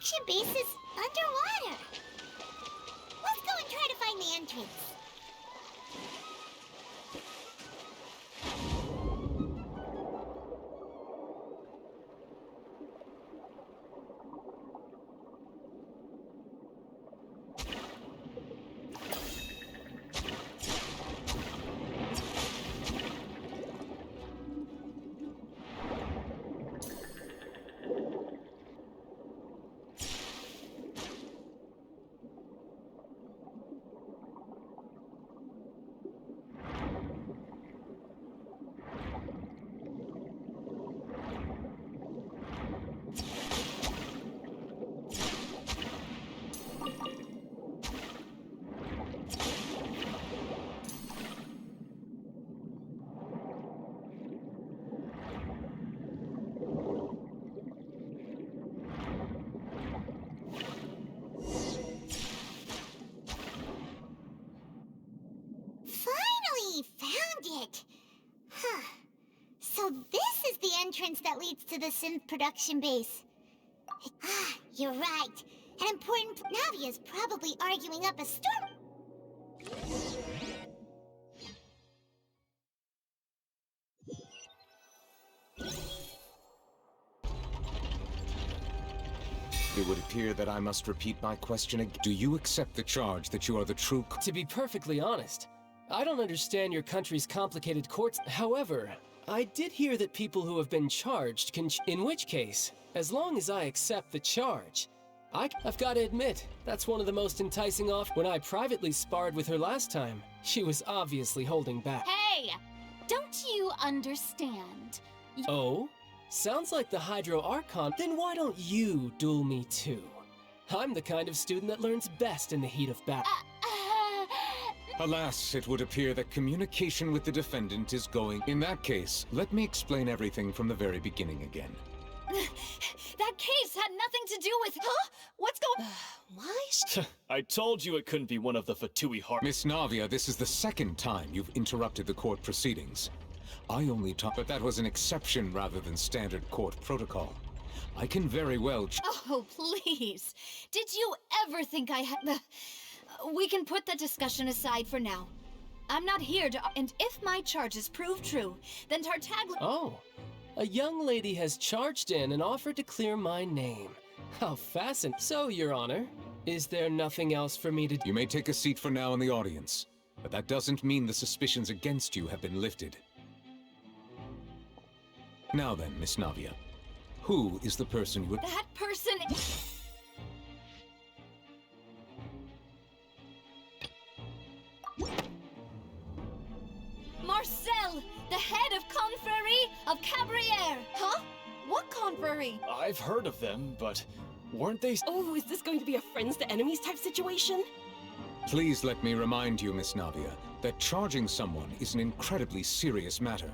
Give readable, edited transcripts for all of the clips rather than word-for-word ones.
production base is underwater. Let's go and try to find the entrance. So this is the entrance that leads to the synth production base. Ah, you're right. An important... Navia's probably arguing up a storm... It would appear that I must repeat my question again. Do you accept the charge that you are the true... To be perfectly honest, I don't understand your country's complicated courts. However, I did hear that people who have been charged can... In which case, as long as I accept the charge, I've got to admit, that's one of the most enticing off... When I privately sparred with her last time, she was obviously holding back. Hey! Don't you understand? Oh? Sounds like the Hydro Archon. Then why don't you duel me too? I'm the kind of student that learns best in the heat of battle. Alas, it would appear that communication with the defendant is going... In that case, let me explain everything from the very beginning again. That case had nothing to do with... Huh? What's going... Why? I told you it couldn't be one of the Fatui heart... Miss Navia, this is the second time you've interrupted the court proceedings. I only taught... But that was an exception rather than standard court protocol. I can very well... Oh, please. Did you ever think I had the... We can put that discussion aside for now. I'm not here to... And if my charges prove true, then Tartaglia... Oh, a young lady has charged in and offered to clear my name. How fascinating. So, Your Honor, is there nothing else for me to do? You may take a seat for now in the audience, but that doesn't mean the suspicions against you have been lifted. Now then, Miss Navia, who is the person who... That person... Marcel, the head of Confrérie of Cabrières. Huh? What confrérie? I've heard of them, but weren't they... Oh, is this going to be a friends to enemies type situation? Please let me remind you, Miss Navia, that charging someone is an incredibly serious matter.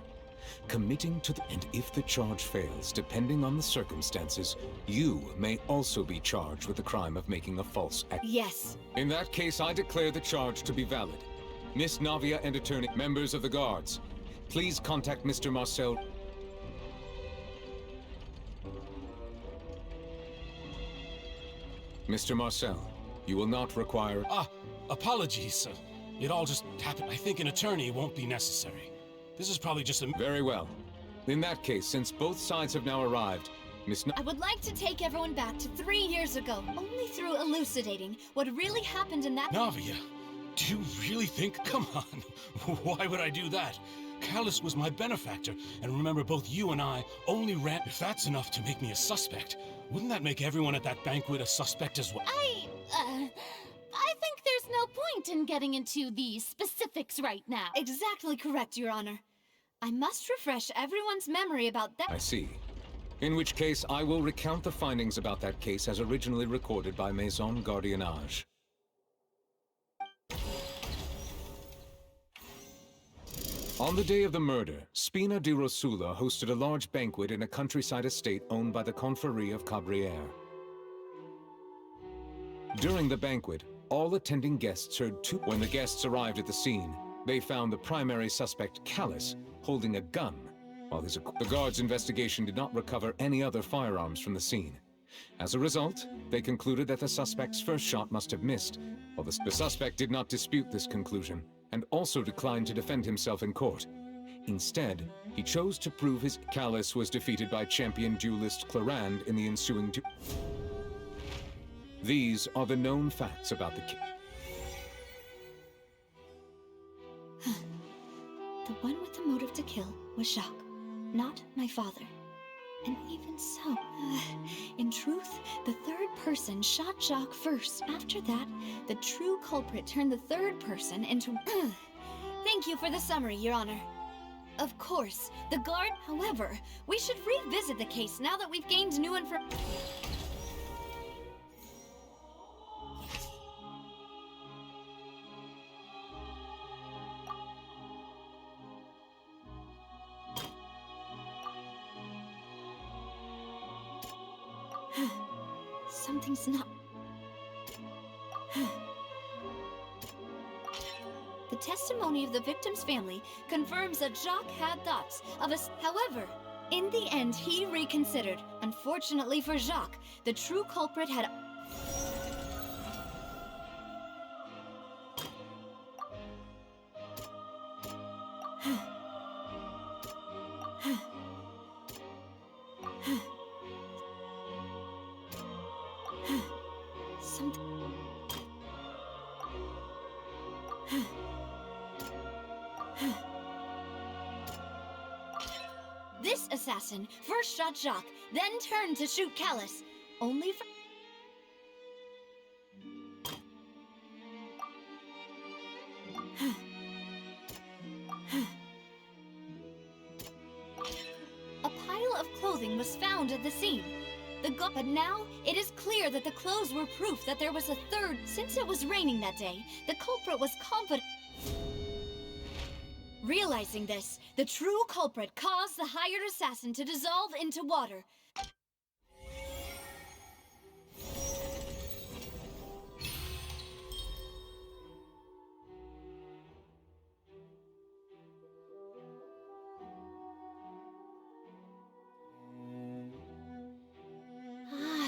Committing to the... And if the charge fails, depending on the circumstances, you may also be charged with the crime of making a false... Yes. In that case, I declare the charge to be valid. Miss Navia and attorney, members of the guards, please contact Mr. Marcel. Mr. Marcel, you will not require... Apologies. It all just happened. I think an attorney won't be necessary. This is probably just a... Very well. In that case, since both sides have now arrived, Miss... I would like to take everyone back to 3 years ago, only through elucidating what really happened in that... Navia, do you really think? Come on. Why would I do that? Callus was my benefactor, and remember, both you and I only ran... If that's enough to make me a suspect, wouldn't that make everyone at that banquet a suspect as well? I think there's no point in getting into the specifics right now. Exactly correct, Your Honor. I must refresh everyone's memory about that. I see. In which case, I will recount the findings about that case as originally recorded by Maison Gardiennage. On the day of the murder, Spina di Rosula hosted a large banquet in a countryside estate owned by the Confrérie of Cabrières. During the banquet, all attending guests heard two... When the guests arrived at the scene, they found the primary suspect, Callus, holding a gun, while the guards' investigation did not recover any other firearms from the scene. As a result, they concluded that the suspect's first shot must have missed, while the suspect did not dispute this conclusion, and also declined to defend himself in court. Instead, he chose to prove his Callus was defeated by champion duelist Clarand in the ensuing These are the known facts about the The one with the motive to kill was Jacques, not my father. And even so, in truth, the third person shot Jacques first. After that, the true culprit turned the third person into... Thank you for the summary, Your Honor. Of course, the guard... However, we should revisit the case now that we've gained new information. Something's not... The testimony of the victim's family confirms that Jacques had thoughts of us. However, in the end, he reconsidered. Unfortunately for Jacques, the true culprit had... This assassin first shot Jacques, then turned to shoot Callus, only for... A pile of clothing was found at the scene. But now, it is clear that the clothes were proof that there was a third. Since it was raining that day, the culprit was confident. Realizing this, the true culprit caused the hired assassin to dissolve into water.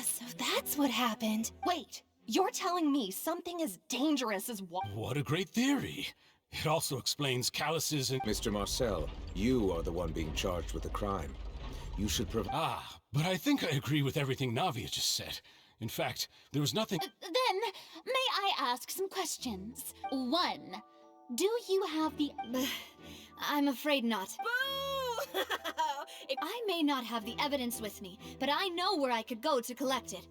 So that's what happened. Wait, you're telling me something as dangerous as what? What a great theory. It also explains Callus's and... Mr. Marcel, you are the one being charged with the crime. You should But I think I agree with everything Navia just said. In fact, there was nothing... Then, may I ask some questions? 1. Do you have the... I'm afraid not. Boo! I may not have the evidence with me, but I know where I could go to collect it.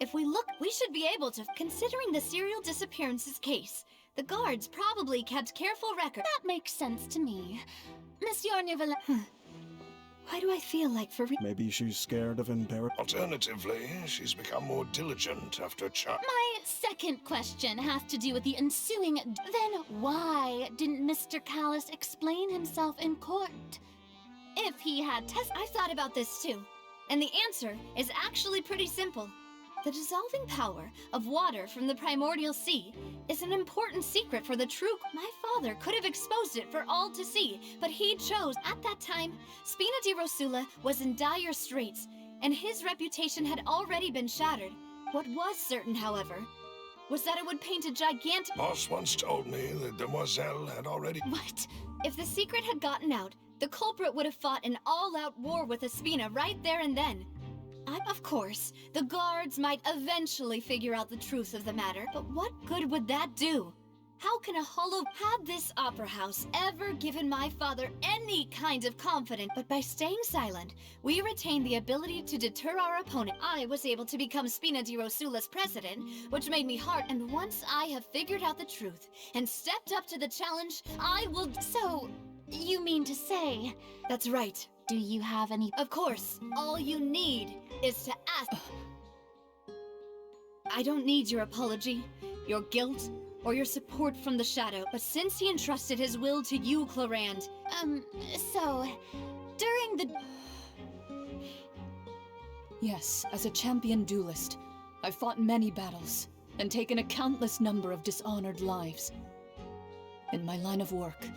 If we look, we should be able to... Considering the serial disappearances case, the guards probably kept careful record. That makes sense to me. Monsieur Nivelle... Why do I feel like Maybe she's scared of Imperator. Alternatively, she's become more diligent after a child. My second question has to do with the ensuing... Then why didn't Mr. Callus explain himself in court? If he had I thought about this too, and the answer is actually pretty simple. The dissolving power of water from the primordial sea is an important secret for the true... My father could have exposed it for all to see, but he chose... At that time, Spina di Rosula was in dire straits, and his reputation had already been shattered. What was certain, however, was that it would paint a gigantic... Boss once told me that Demoiselle had already... What? If the secret had gotten out, the culprit would have fought an all-out war with Espina right there and then. Of course, the guards might eventually figure out the truth of the matter, but what good would that do? How can a hollow... Had this opera house ever given my father any kind of confidence? But by staying silent, we retained the ability to deter our opponent. I was able to become Spina di Rosula's president, which made me hard. And once I have figured out the truth and stepped up to the challenge, I will... So, you mean to say... That's right. Do you have any... Of course, all you need is to ask... I don't need your apology, your guilt, or your support from the Shadow, but since he entrusted his will to you, Clarand... So... During the... Yes, as a champion duelist, I've fought many battles, and taken a countless number of dishonored lives. In my line of work,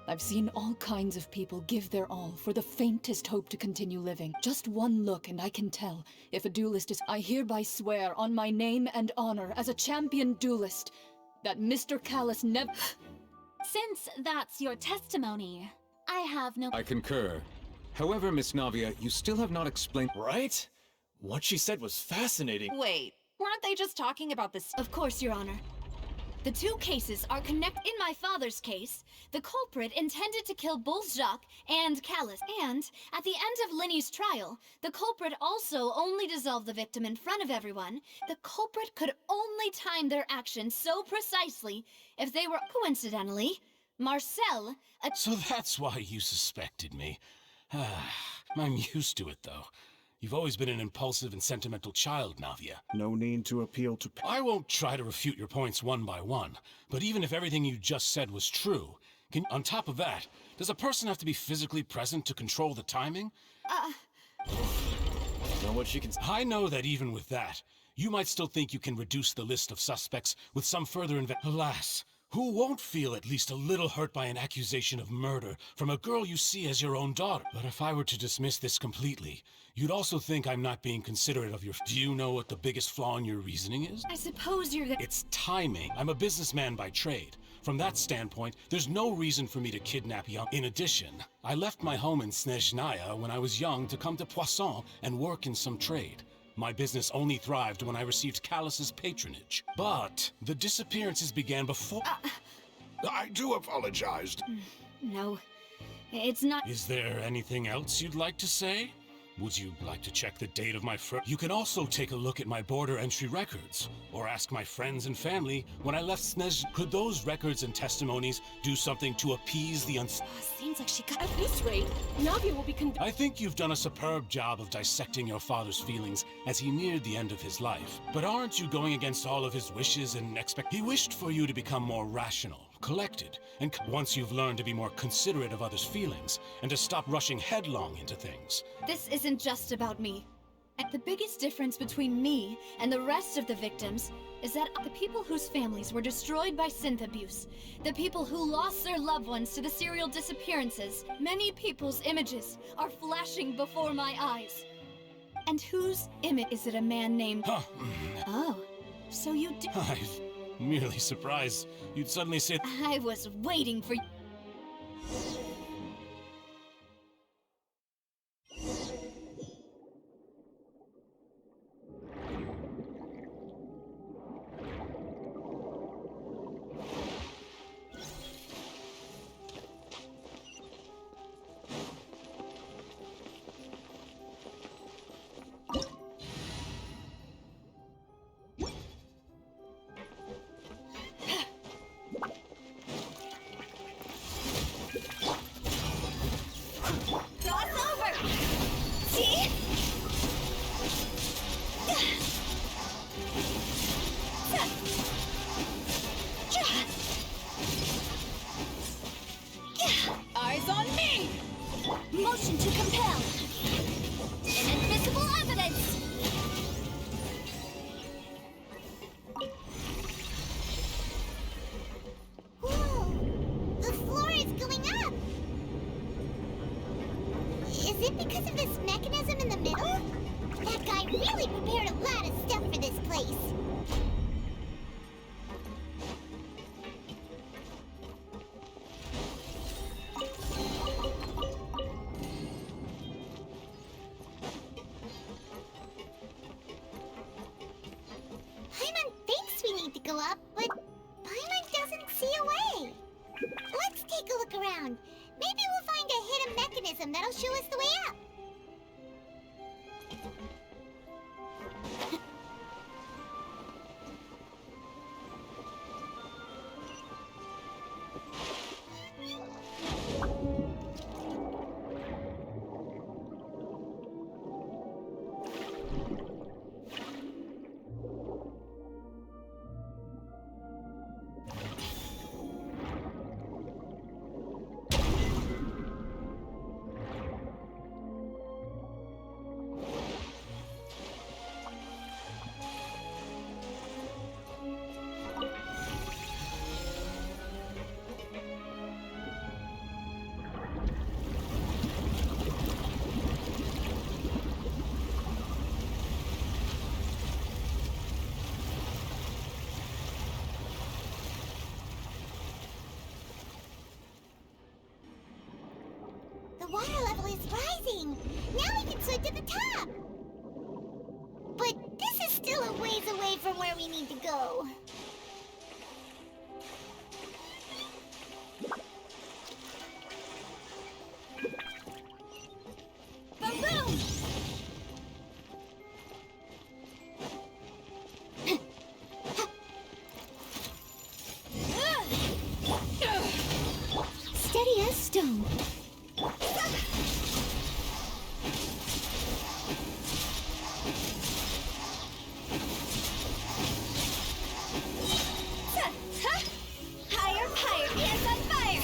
I've seen all kinds of people give their all for the faintest hope to continue living. Just one look and I can tell if a duelist is... I hereby swear on my name and honor as a champion duelist that Mr. Callus never... Since that's your testimony, I have no... I concur. However, Miss Navia, you still have not explained... Right? What she said was fascinating. Wait, weren't they just talking about this? Of course, Your Honor. The two cases are connected. In my father's case, the culprit intended to kill both Jacques and Callus. And at the end of Linny's trial, the culprit also only dissolved the victim in front of everyone. The culprit could only time their actions so precisely if they were... Coincidentally, Marcel... So that's why you suspected me. I'm used to it, though. You've always been an impulsive and sentimental child, Navia. No need to appeal to... I won't try to refute your points one by one, but even if everything you just said was true, on top of that, does a person have to be physically present to control the timing? Know what she can... I know that even with that, you might still think you can reduce the list of suspects with some further Alas, who won't feel at least a little hurt by an accusation of murder from a girl you see as your own daughter? But if I were to dismiss this completely, you'd also think I'm not being considerate of your... Do you know what the biggest flaw in your reasoning is? I suppose you're... It's timing. I'm a businessman by trade. From that standpoint, there's no reason for me to kidnap young... In addition, I left my home in Snezhnaya when I was young to come to Poisson and work in some trade. My business only thrived when I received Callus's patronage. But the disappearances began before... I do apologize. No, it's not... Is there anything else you'd like to say? Would you like to check the date of my You can also take a look at my border entry records, or ask my friends and family when I left Snezh. Could those records and testimonies do something to appease the Seems like she got... At this rate, Navia will be I think you've done a superb job of dissecting your father's feelings as he neared the end of his life. But aren't you going against all of his wishes and He wished for you to become more rational, collected, and once you've learned to be more considerate of others' feelings, and to stop rushing headlong into things. This isn't just about me. The biggest difference between me and the rest of the victims is that the people whose families were destroyed by synth abuse, the people who lost their loved ones to the serial disappearances, many people's images are flashing before my eyes. And whose image is it? A man named... Oh, so you do... I'm merely surprised you'd suddenly say... I was waiting for... Eyes on me! Motion to compel! Inadmissible evidence! Whoa! The floor is going up! Is it because of this mechanism in the middle? That guy really prepared a lot of stuff for this place. Go up, but Paimon doesn't see a way. Let's take a look around. Maybe we'll find a hidden mechanism that'll show us the way up. water level is rising. Now we can swim to the top. But this is still a ways away from where we need to go. Boom boom! Steady as stone. Higher, higher, hands on fire!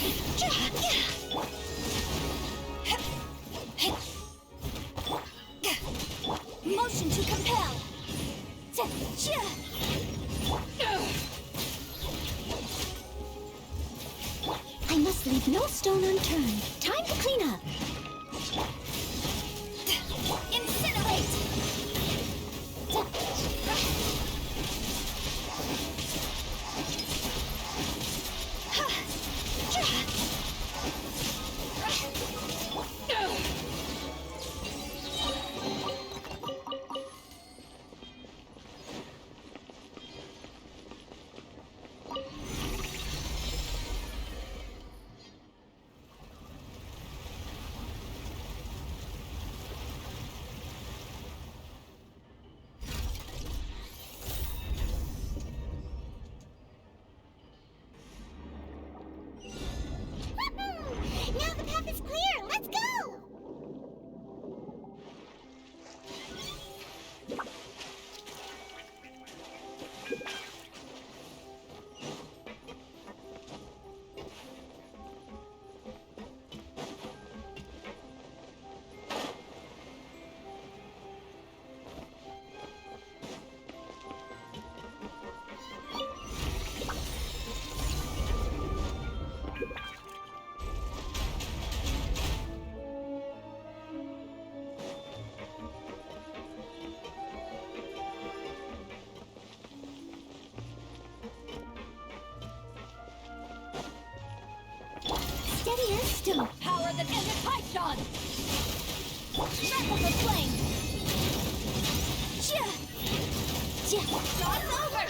Motion to compel! I must leave no stone unturned. Time to clean up. Incinerate! Now the path is clear. Let's go. Steady as stone. Power that ended Python! Wrap up the flame! Cross over!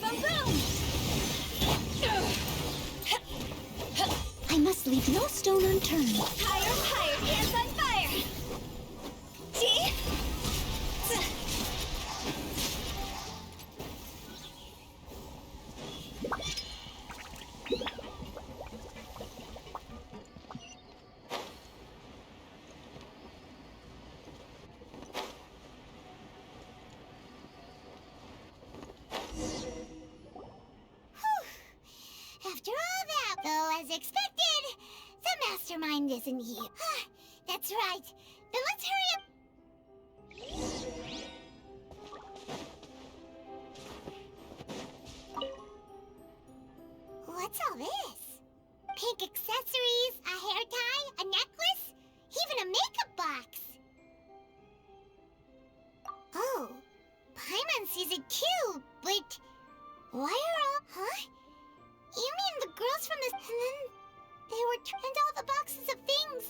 Boom boom! I must leave no stone unturned. Higher, higher, hands on fire! See? After all that, though, as expected, the mastermind isn't here. That's right. Then let's hurry up. What's all this? Pink accessories, a hair tie, a necklace, even a makeup box. Oh, Paimon sees it too, but why are all... Huh? You mean the girls from this... And then they were... And all the boxes of things.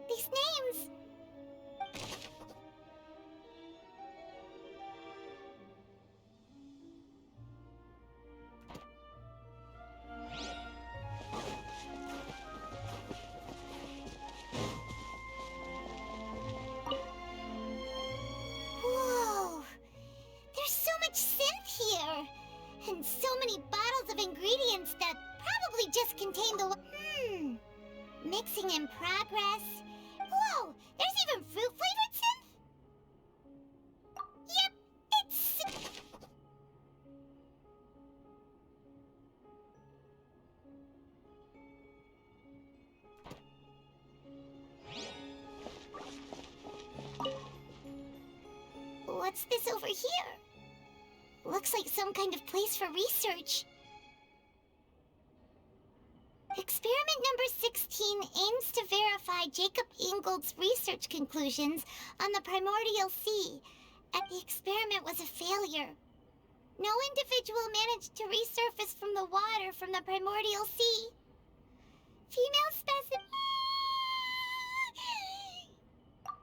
These names. Whoa. There's so much synth here. And so many bottles of ingredients that probably just contain the... Mixing in progress. Whoa! There's even fruit-flavored synth? Yep, it's... What's this over here? Looks like some kind of place for research. Experiment number 16 aims to verify Jacob Ingold's research conclusions on the primordial sea. And the experiment was a failure. No individual managed to resurface from the water from the primordial sea. Female specimen.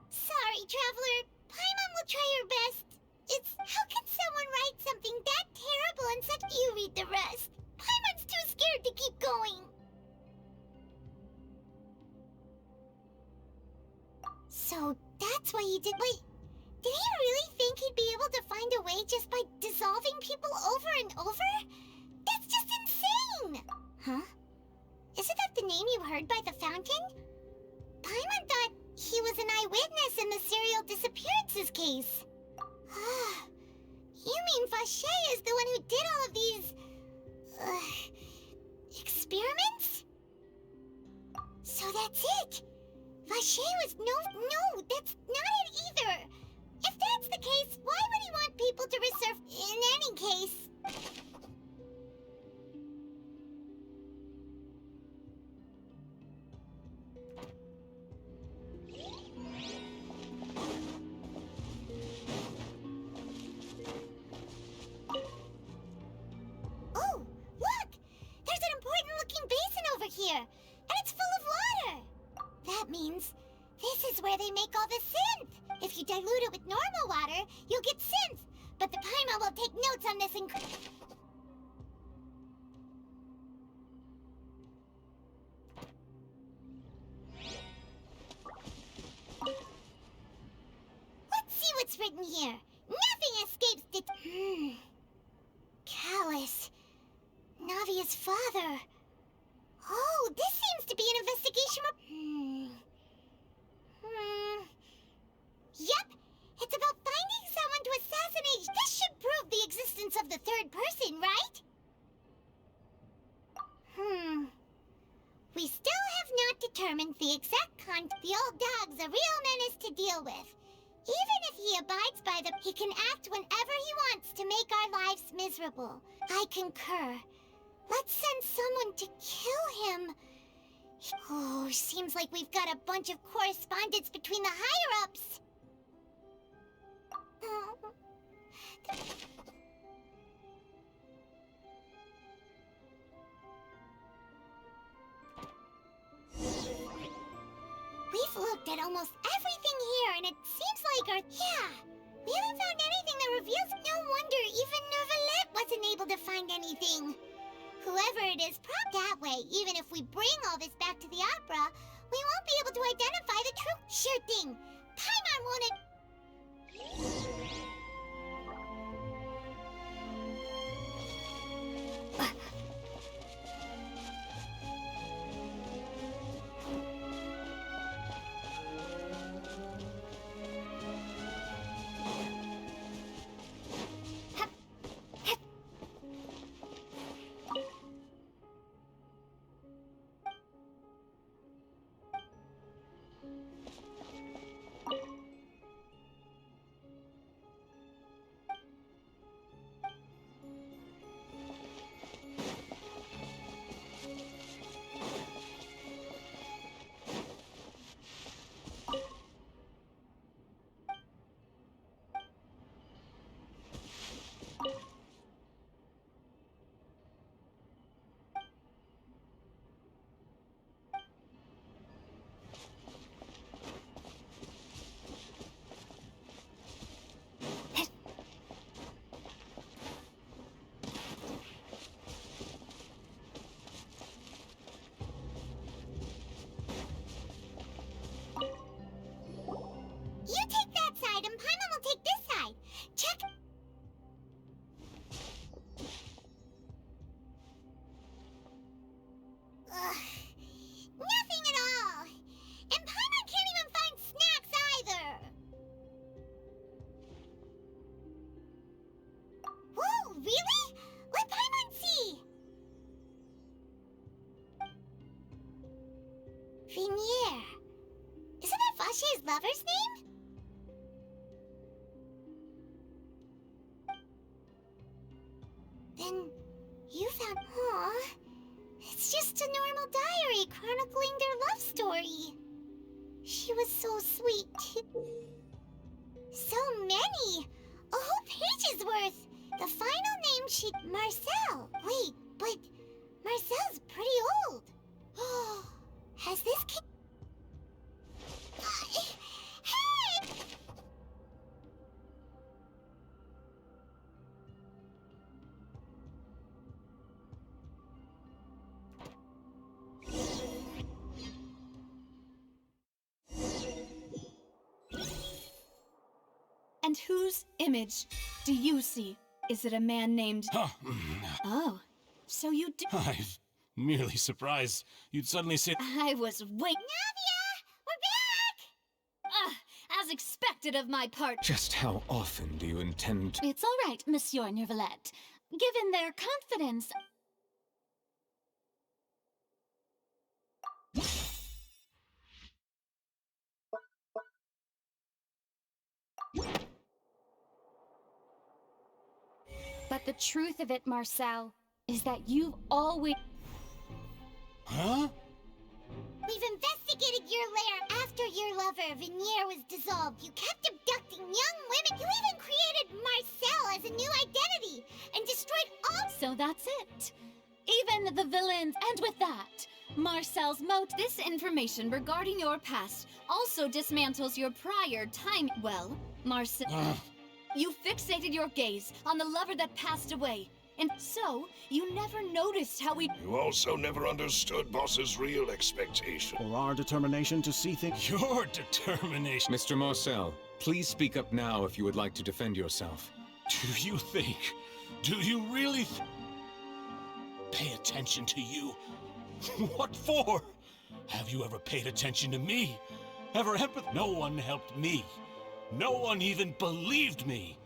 Sorry, traveler. Paimon will try her best. It's how can someone write something that terrible and such? You read the rest. Paimon's too scared to keep going. So that's why he did. Wait, did he really think he'd be able to find a way just by dissolving people over and over? That's just insane! Huh? Isn't that the name you heard by the fountain? Paimon thought he was an eyewitness in the serial disappearances case. You mean Vache is the one who did all of these... experiments? So that's it! Vache was no, that's not it either! If that's the case, why would he want people to resurf in any case? Oh, look! There's an important looking basin over here, and it's full of water! That means this is where they make all the synth! If you dilute it with normal water, you'll get synth! But the Paimon will take notes on this and... Let's see what's written here. Nothing escapes the... Callus. Navia's father. Oh, this seems to be an investigation of... Yep, it's about finding someone to assassinate. This should prove the existence of the third person, right? We still have not determined the exact content. The old dog's a real menace to deal with. Even if he abides by them, he can act whenever he wants to make our lives miserable. I concur. Let's send someone to kill him. Oh, seems like we've got a bunch of correspondence between the higher-ups. We've looked at almost everything here, and it seems like our... Yeah, we haven't found anything that reveals... No wonder even Neuvillette wasn't able to find anything. Whoever it is, that way, even if we bring all this back to the opera, we won't be able to identify the true... Sure thing. Paimon won't... You take that side, and Paimon will take this side. Check... Nothing at all. And Paimon can't even find snacks either. Whoa, really? Let Paimon see. Vinier. Isn't that Vache's lover's name? Then you found... Aw, It's just a normal diary chronicling their love story. She was so sweet. So many! A whole page's worth! The final name she... Marcel! Wait, but... Marcel's pretty old. Oh, has this kid... Hey! And whose image do you see? Is it a man named... Oh, so you do... I'm merely surprised you'd suddenly say... I was waiting... Navia! We're back! As expected of my part... Just how often do you intend to... It's all right, Monsieur Neuvillette. Given their confidence... But the truth of it, Marcel, is that you've always... Huh? We've investigated your lair. After your lover, Venier, was dissolved, you kept abducting young women. You even created Marcel as a new identity and destroyed all... So that's it. Even the villains, and with that, Marcel's motive... This information regarding your past also dismantles your prior time... Well, Marcel... You fixated your gaze on the lover that passed away, and so you never noticed how we... You also never understood Boss's real expectation. Or our determination to see things. Your determination. Mr. Marcel, please speak up now if you would like to defend yourself. Do you think? Do you really pay attention to you? What for? Have you ever paid attention to me? Ever empathy? No one helped me. No one even believed me.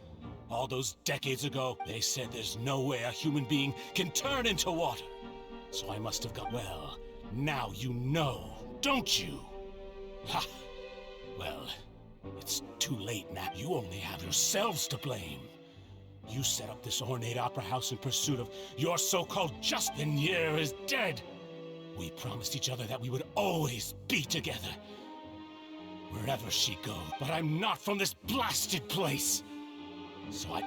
All those decades ago, they said there's no way a human being can turn into water. So I must have got... Well, now you know, don't you? Ha! Well, it's too late now. You only have yourselves to blame. You set up this ornate opera house in pursuit of your so-called just... Venier is dead. We promised each other that we would always be together. Wherever she goes. But I'm not from this blasted place. So I...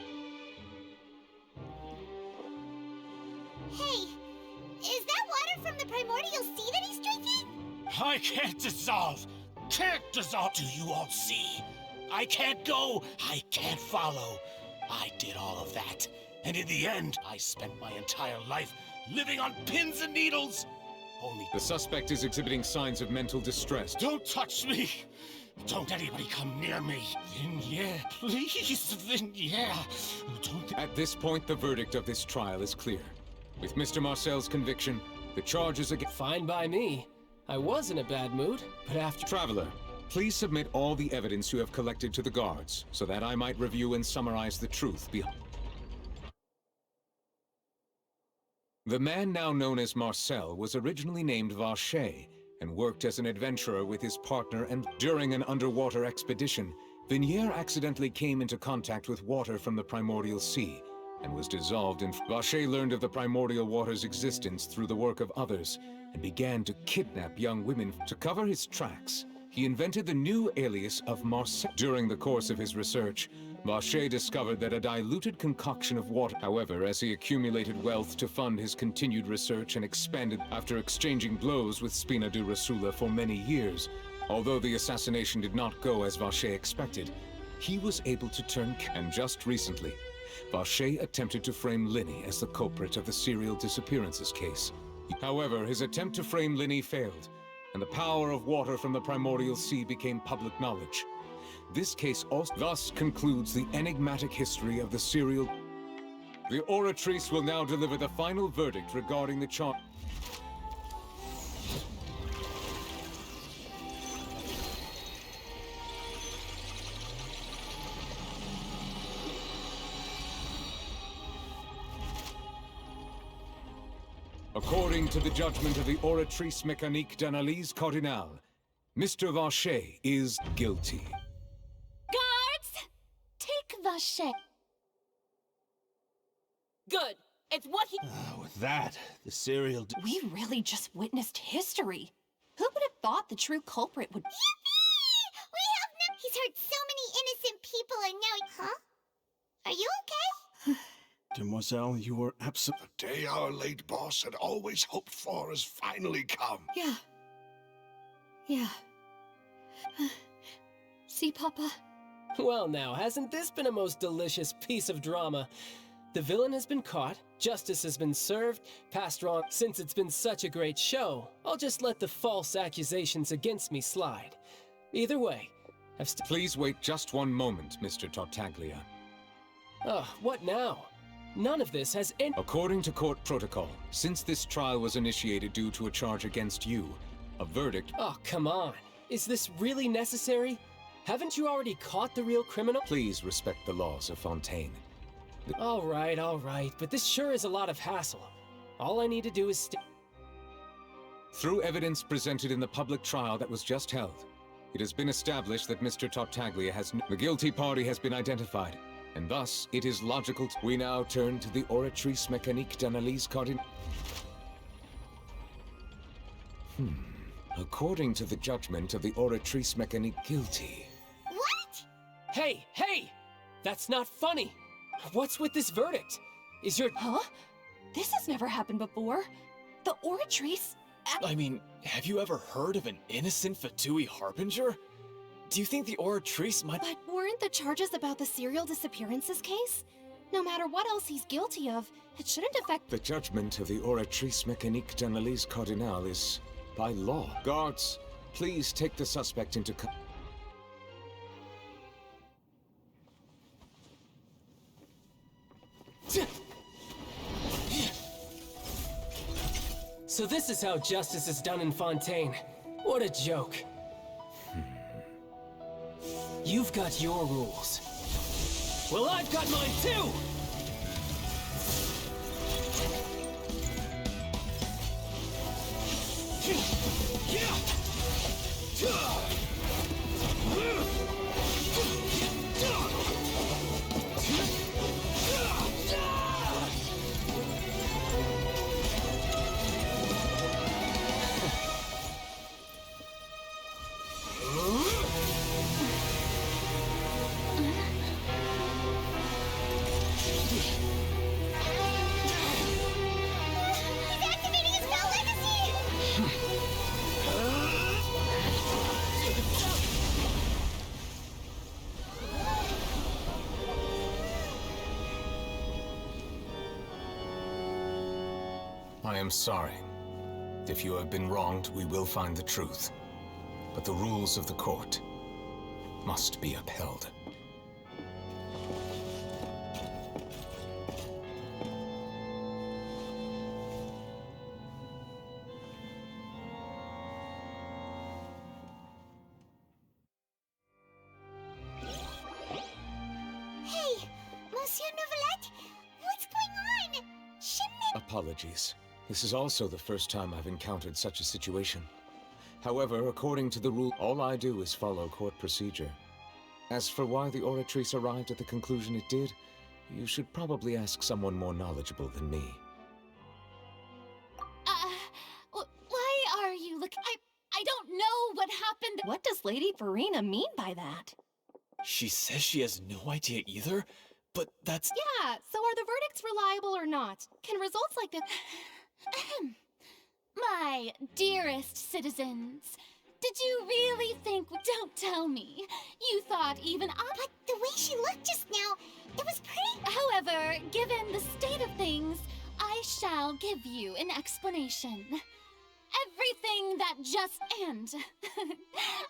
Hey, is that water from the primordial sea that he's drinking? I can't dissolve. Can't dissolve. Do you all see? I can't go. I can't follow. I did all of that. And in the end, I spent my entire life living on pins and needles. Only... The suspect is exhibiting signs of mental distress. Don't touch me! Don't anybody come near me! Venier, please, Venier! Don't... At this point, the verdict of this trial is clear. With Mr. Marcel's conviction, the charges against... Fine by me. I was in a bad mood, but after... Traveler, please submit all the evidence you have collected to the guards, so that I might review and summarize the truth behind... The man now known as Marcel was originally named Vacher and worked as an adventurer with his partner, and during an underwater expedition, Venier accidentally came into contact with water from the primordial sea and was dissolved in... Vacher learned of the primordial water's existence through the work of others and began to kidnap young women. To cover his tracks, he invented the new alias of Marcel. During the course of his research, Vacher discovered that a diluted concoction of water... However, as he accumulated wealth to fund his continued research and expanded after exchanging blows with Spina de Rasula for many years, although the assassination did not go as Vacher expected, he was able to turn... And just recently, Vacher attempted to frame Linny as the culprit of the serial disappearances case. However, his attempt to frame Linny failed, and the power of water from the primordial sea became public knowledge. This case also thus concludes the enigmatic history of the serial... The Oratrice will now deliver the final verdict regarding the charge. According to the judgment of the Oratrice Mécanique d'Analyse Cardinale, Mr. Vacher is guilty. Guards! Take Vacher. Good. It's what he- With that, the serial... We really just witnessed history. Who would have thought the true culprit would... Yippee! We have no... He's hurt so many innocent people and now... Huh? Are you okay? Demoiselle, you were absent. The day our late boss had always hoped for has finally come. Yeah. Yeah. See, Papa? Well now, hasn't this been a most delicious piece of drama? The villain has been caught, justice has been served, passed wrong. Since it's been such a great show, I'll just let the false accusations against me slide. Either way, Please wait just one moment, Mr. Tartaglia. What now? None of this has any— According to court protocol, since this trial was initiated due to a charge against you, a verdict— Oh, come on. Is this really necessary? Haven't you already caught the real criminal? Please respect the laws of Fontaine. All right, but this sure is a lot of hassle. All I need to do is Through evidence presented in the public trial that was just held, it has been established that Mr. Tartaglia has— The guilty party has been identified, and thus it is logical we now turn to the Oratrice Mécanique d'Analyse Cardinale. According to the judgment of the Oratrice Mécanique guilty. What? Hey! That's not funny! What's with this verdict? Is your— Huh? This has never happened before. The Oratrice... I mean, have you ever heard of an innocent Fatui Harbinger? Do you think the Oratrice might— But weren't the charges about the serial disappearances case? No matter what else he's guilty of, it shouldn't affect— The judgment of the Oratrice Mécanique d'Analyse Cardinale is by law. Guards, please take the suspect into So this is how justice is done in Fontaine. What a joke. You've got your rules. Well, I've got mine too! He's activating his spell legacy! I am sorry. If you have been wronged, we will find the truth. But the rules of the court must be upheld. Hey, Monsieur Novelette, what's going on? Shouldn't it— Apologies. This is also the first time I've encountered such a situation. However, according to the rule, all I do is follow court procedure. As for why the Oratrice arrived at the conclusion it did, you should probably ask someone more knowledgeable than me. Why are you looking? I don't know what happened. What does Lady Verena mean by that? She says she has no idea either, but that's— Yeah, so are the verdicts reliable or not? Can results like this— My dearest citizens, did you really think— Don't tell me. You thought even I— But the way she looked just now, it was pretty— However, given the state of things, I shall give you an explanation. Everything that just— And,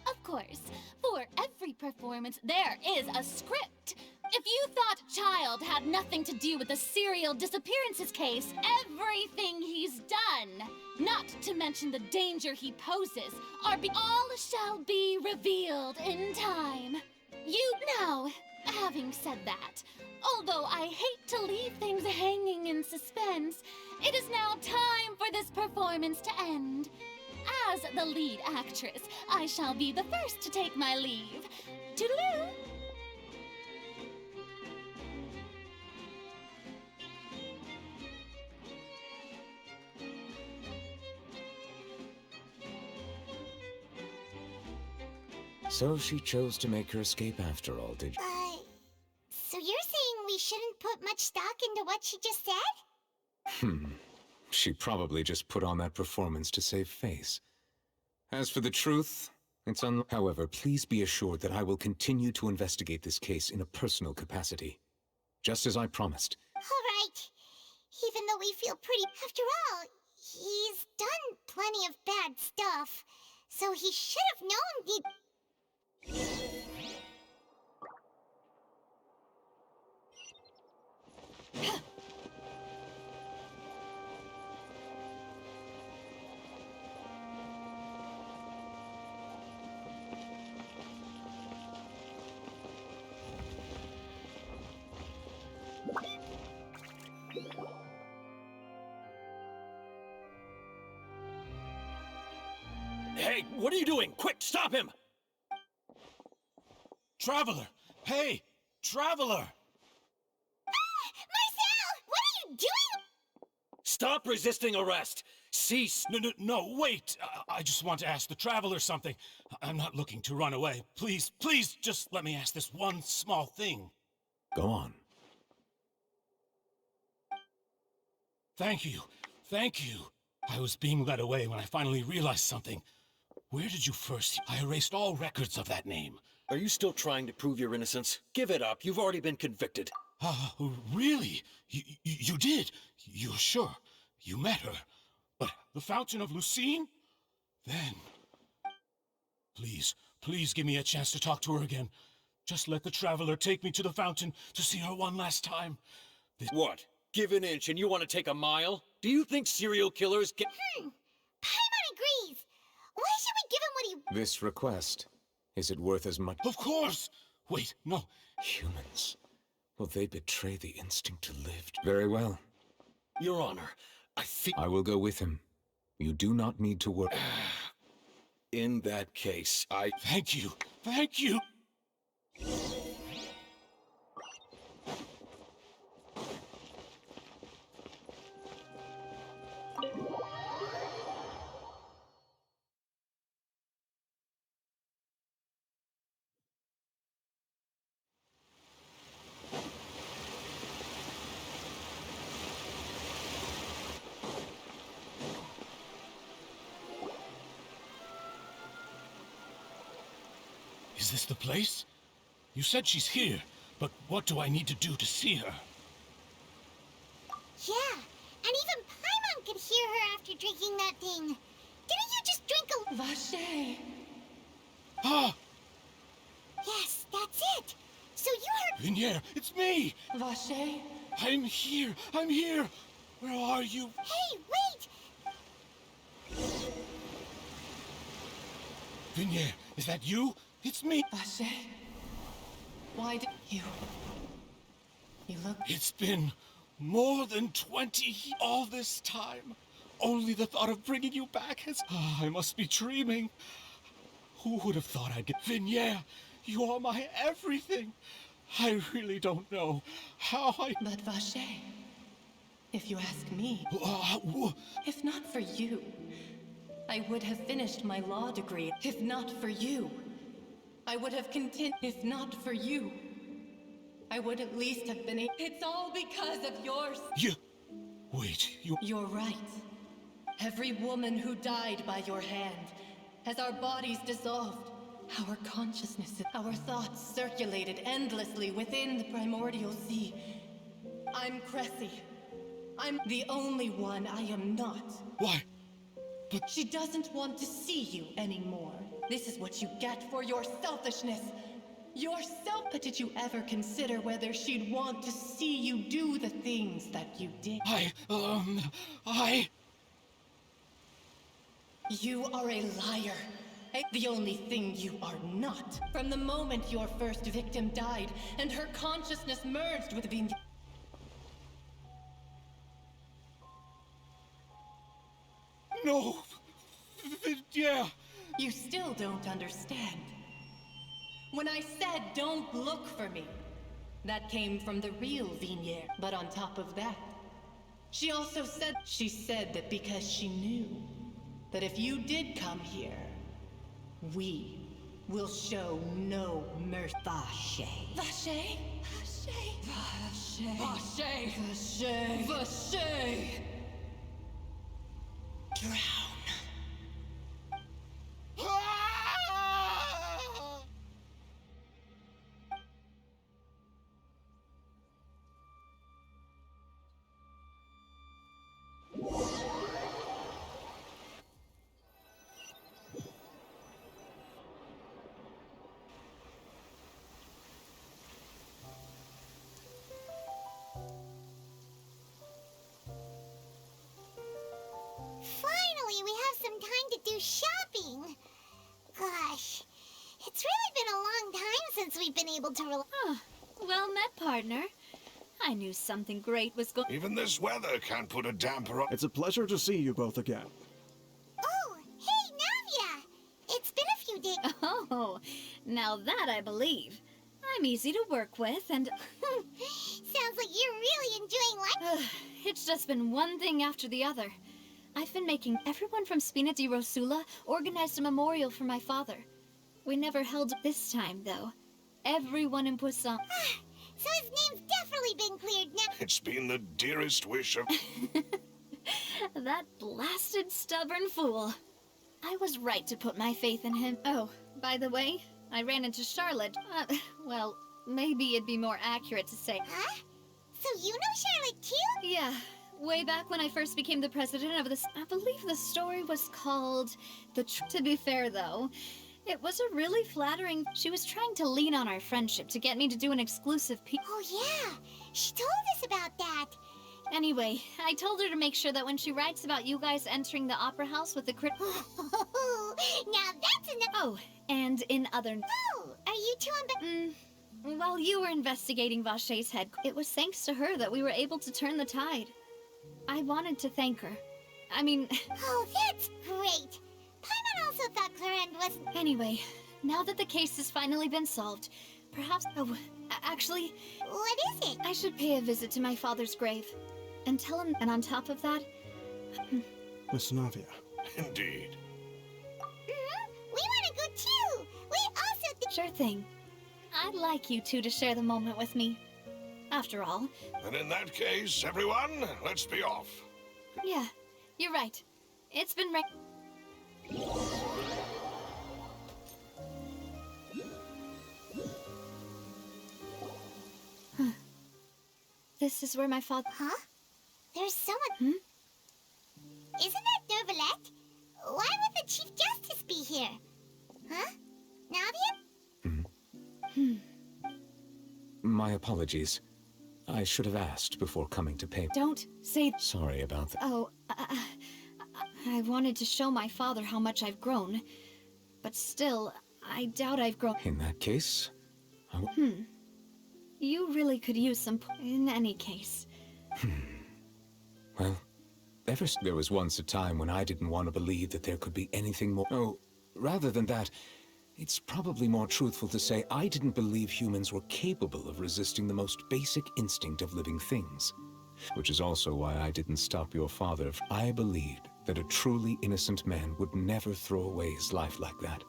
of course, for every performance, there is a script. If you thought Child had nothing to do with the serial disappearances case, everything he's done, not to mention the danger he poses, all shall be revealed in time. Now, having said that, although I hate to leave things hanging in suspense, it is now time for this performance to end. As the lead actress, I shall be the first to take my leave. Toodaloo! So she chose to make her escape after all, did you? So you're saying we shouldn't put much stock into what she just said? She probably just put on that performance to save face. As for the truth, it's However, please be assured that I will continue to investigate this case in a personal capacity. Just as I promised. Alright. Even though we feel pretty... After all, he's done plenty of bad stuff. So he should have known he... Hey, what are you doing? Quick, stop him! Traveler! Hey! Traveler! Marcel! What are you doing? Stop resisting arrest! Cease! No, wait! I just want to ask the Traveler something. I'm not looking to run away. Please, just let me ask this one small thing. Go on. Thank you. I was being led away when I finally realized something. Where did you first... I erased all records of that name. Are you still trying to prove your innocence? Give it up. You've already been convicted. Really? You did? You're sure? You met her? But the Fountain of Lucine? Then... Please give me a chance to talk to her again. Just let the Traveler take me to the fountain to see her one last time. What? Give an inch and you want to take a mile? Do you think serial killers get... Paimon agrees. Why should we give him what he... This request, is it worth as much? Of course! Wait, no. Humans. Will they betray the instinct to live? Very well. Your Honor, I think... I will go with him. You do not need to worry. In that case, I... Thank you! Is this the place? You said she's here, but what do I need to do to see her? Yeah, and even Paimon could hear her after drinking that thing. Didn't you just drink a... Vache. Ah! Yes, that's it. So you heard... Vignere, it's me! Vache. I'm here! Where are you? Hey, wait! Vignere, is that you? It's me! Vache. Why did you... You look... It's been more than 20 all this time. Only the thought of bringing you back has... I must be dreaming. Who would have thought I'd get... Vignere, you are my everything. I really don't know how I... But Vache, if you ask me, if not for you, I would have finished my law degree. If not for you, I would have continued. If not for you, I would at least have been It's all because of yours. You're right. Every woman who died by your hand, as our bodies dissolved, our consciousnesses, our thoughts circulated endlessly within the primordial sea. I'm Cressy. I'm the only one I am not. Why? But she doesn't want to see you anymore. This is what you get for your selfishness. But did you ever consider whether she'd want to see you do the things that you did? You are a liar. The only thing you are not. From the moment your first victim died and her consciousness merged with Vignere. No! Yeah! You still don't understand. When I said don't look for me, that came from the real Vignere. But on top of that, she also said... She said that because she knew that if you did come here, we will show no mercy. Vache. Vache? Vache. Vache. Vache. Vache. Drown. Finally, we have some time to do shopping. Gosh, it's really been a long time since we've been able to Well met, partner. I knew something great was going. Even this weather can't put a damper on. It's a pleasure to see you both again. Oh, hey, Navia! It's been a few days. Oh, now that I believe. I'm easy to work with, and Sounds like you're really enjoying life. it's just been one thing after the other. I've been making everyone from Spina di Rosula organized a memorial for my father. We never held it this time, though. Everyone in Poisson. So his name's definitely been cleared now. It's been the dearest wish of. That blasted stubborn fool. I was right to put my faith in him. Oh, by the way, I ran into Charlotte. Well, maybe it'd be more accurate to say. Huh? So you know Charlotte too? Yeah, way back when I first became the president of this. I believe the story was called To be fair, though, it was a really flattering. She was trying to lean on our friendship to get me to do an exclusive piece. Oh yeah, she told us about that. Anyway, I told her to make sure that when she writes about you guys entering the opera house with the Now that's enough. Oh, and in other. Oh, are you two While you were investigating Vache's head, it was thanks to her that we were able to turn the tide. I wanted to thank her. I mean... Oh, that's great. Paimon also thought Clarend wasn't... Anyway, now that the case has finally been solved, perhaps... Oh, actually... What is it? I should pay a visit to my father's grave. And tell him... And on top of that... Miss Navia. Indeed. We want to go too. We also... Sure thing. I'd like you two to share the moment with me. After all... And in that case, everyone, let's be off. Yeah, you're right. It's been This is where my father... Huh? There's someone... Isn't that Nervalette? Why would the Chief Justice be here? Huh? Navia? My apologies. I should have asked before coming to pay. Don't say... Sorry about that. Oh, I wanted to show my father how much I've grown. But still, I doubt I've grown... In that case, You really could use some... In any case. Well, there was once a time when I didn't want to believe that there could be anything more... Oh, rather than that, it's probably more truthful to say I didn't believe humans were capable of resisting the most basic instinct of living things. Which is also why I didn't stop your father. I believed that a truly innocent man would never throw away his life like that.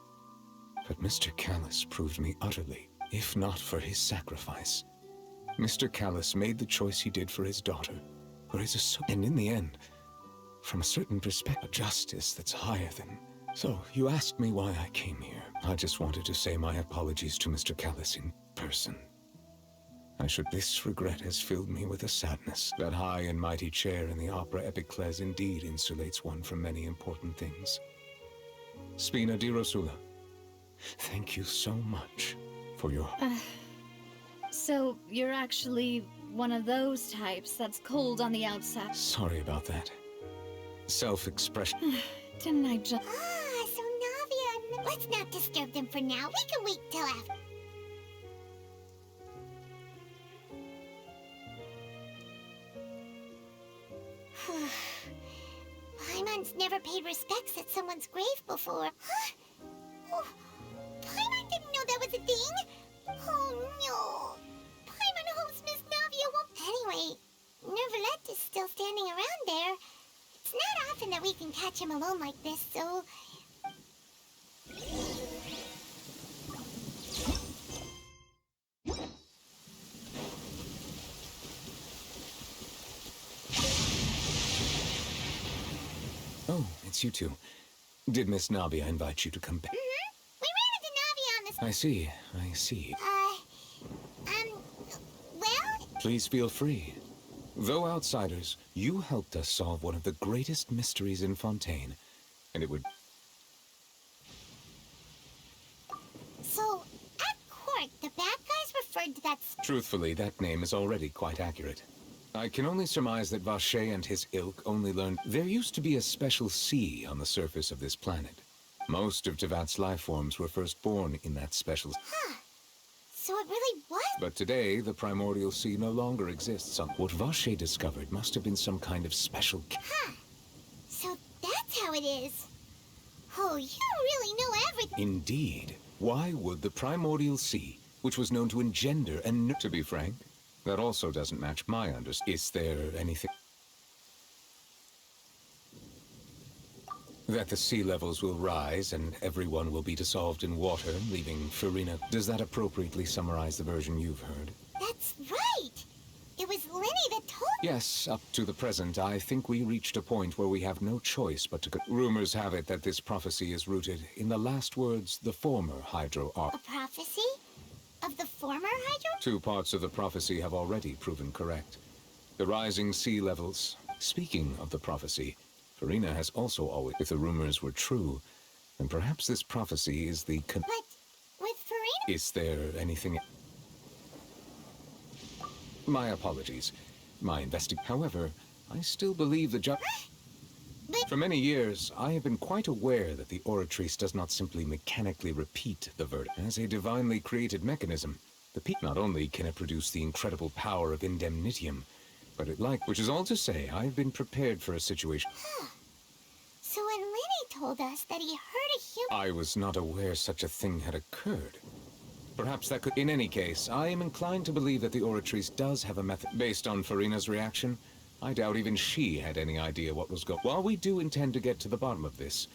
But Mr. Callis proved me utterly, if not for his sacrifice. Mr. Callis made the choice he did for his daughter, and in the end, from a certain perspective, a justice that's higher than... So, you asked me why I came here. I just wanted to say my apologies to Mr. Callis in person. This regret has filled me with a sadness. That high and mighty chair in the opera Epiclese indeed insulates one from many important things. Spina di Rosula, thank you so much for your... So, you're actually one of those types that's cold on the outside. Sorry about that. Self-expression. Didn't I just... So Navia... Let's not disturb them for now. We can wait till after. Paimon's never paid respects at someone's grave before. Huh? Oh, Paimon didn't know that was a thing. Oh no. Paimon hopes Miss Navia won't... Anyway, Nervalette is still standing around there. It's not often that we can catch him alone like this, so... Oh, it's you two. Did Miss Navia invite you to come back? We ran into Navi on the... I see. Well? Please feel free. Though outsiders, you helped us solve one of the greatest mysteries in Fontaine, and it would... So, at court, the bad guys referred to that... Truthfully, that name is already quite accurate. I can only surmise that Vacher and his ilk only learned... There used to be a special sea on the surface of this planet. Most of Tevat's life forms were first born in that special... Huh. So it really was? But today, the primordial sea no longer exists. What Vacher discovered must have been some kind of special... Huh. So that's how it is. Oh, you really know everything. Indeed. Why would the primordial sea, which was known to engender and... To be frank, that also doesn't match my understanding. Is there anything... That the sea levels will rise and everyone will be dissolved in water, leaving Farina... Does that appropriately summarize the version you've heard? That's right! It was Lenny that told... Yes, up to the present, I think we reached a point where we have no choice but to... Rumors have it that this prophecy is rooted in the last words the former Hydro are... A prophecy? Of the former Hydro? 2 parts of the prophecy have already proven correct. The rising sea levels. Speaking of the prophecy, Farina has also always... If the rumors were true, then perhaps this prophecy is the... But with Farina... Is there anything... My apologies. However, I still believe the But... For many years, I have been quite aware that the Oratrice does not simply mechanically repeat the verdict. As a divinely created mechanism, the not only can it produce the incredible power of indemnitium, but which is all to say, I've been prepared for a situation. Huh. So when Lenny told us that he heard a human... I was not aware such a thing had occurred. Perhaps that could... In any case, I am inclined to believe that the Oratrice does have a method. Based on Farina's reaction, I doubt even she had any idea what was going... While we do intend to get to the bottom of this,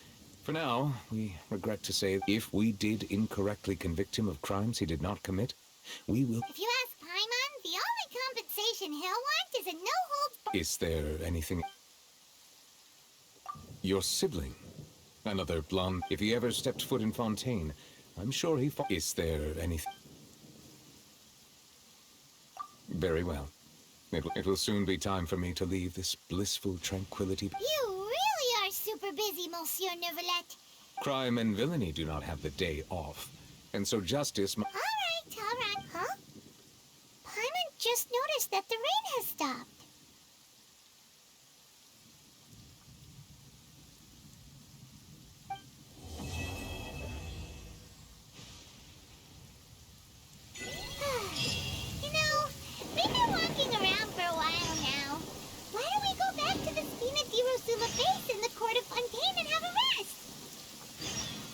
for now, we regret to say if we did incorrectly convict him of crimes he did not commit, we will... If you ask Paimon, the only compensation he'll want is a no-holds... Is there anything... Your sibling? Another blonde... If he ever stepped foot in Fontaine, I'm sure he... Is there anything... Very well. It will soon be time for me to leave this blissful tranquility. You really are super busy, Monsieur Neuvillette. Crime and villainy do not have the day off, and so justice... All right. Huh? Paimon just noticed that the rain has stopped. You know, we've been walking around for a while now. Why don't we go back to the Spina di Rosula base in the court of Fontaine and have a rest?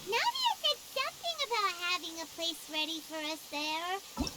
Navia said something about having a place ready for us there.